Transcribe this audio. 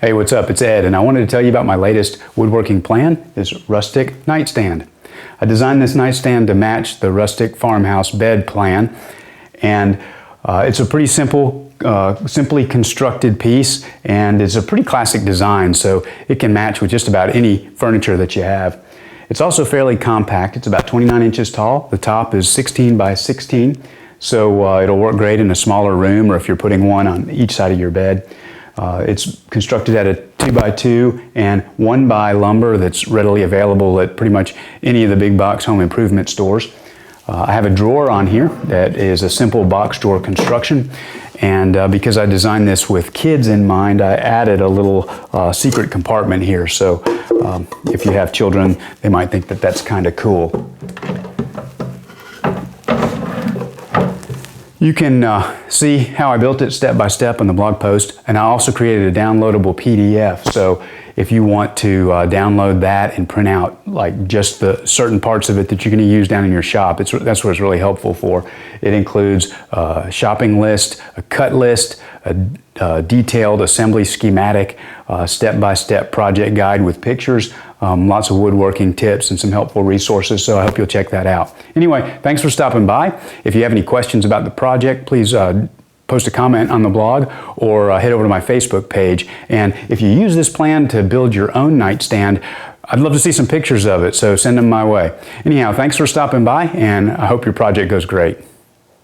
Hey, what's up? It's Ed, and I wanted to tell you about my latest woodworking plan, this Rustic Nightstand. I designed this nightstand to match the Rustic Farmhouse Bed plan, and it's a pretty simply constructed piece, and it's a pretty classic design, so it can match with just about any furniture that you have. It's also fairly compact. It's about 29 inches tall. The top is 16 by 16, so it'll work great in a smaller room or if you're putting one on each side of your bed. It's constructed at a 2x2 and 1x lumber that's readily available at pretty much any of the big box home improvement stores. I have a drawer on here that is a simple box drawer construction, and because I designed this with kids in mind, I added a little secret compartment here, so if you have children, they might think that that's kind of cool. You can see how I built it step by step on the blog post, and I also created a downloadable PDF. So if you want to download that and print out like just the certain parts of it that you're going to use down in your shop, that's what it's really helpful for. It includes a shopping list, a cut list, a detailed assembly schematic, step-by-step project guide with pictures, lots of woodworking tips and some helpful resources, so I hope you'll check that out. Anyway, thanks for stopping by. If you have any questions about the project, please post a comment on the blog or head over to my Facebook page. And if you use this plan to build your own nightstand, I'd love to see some pictures of it, so send them my way. Anyhow, thanks for stopping by, and I hope your project goes great.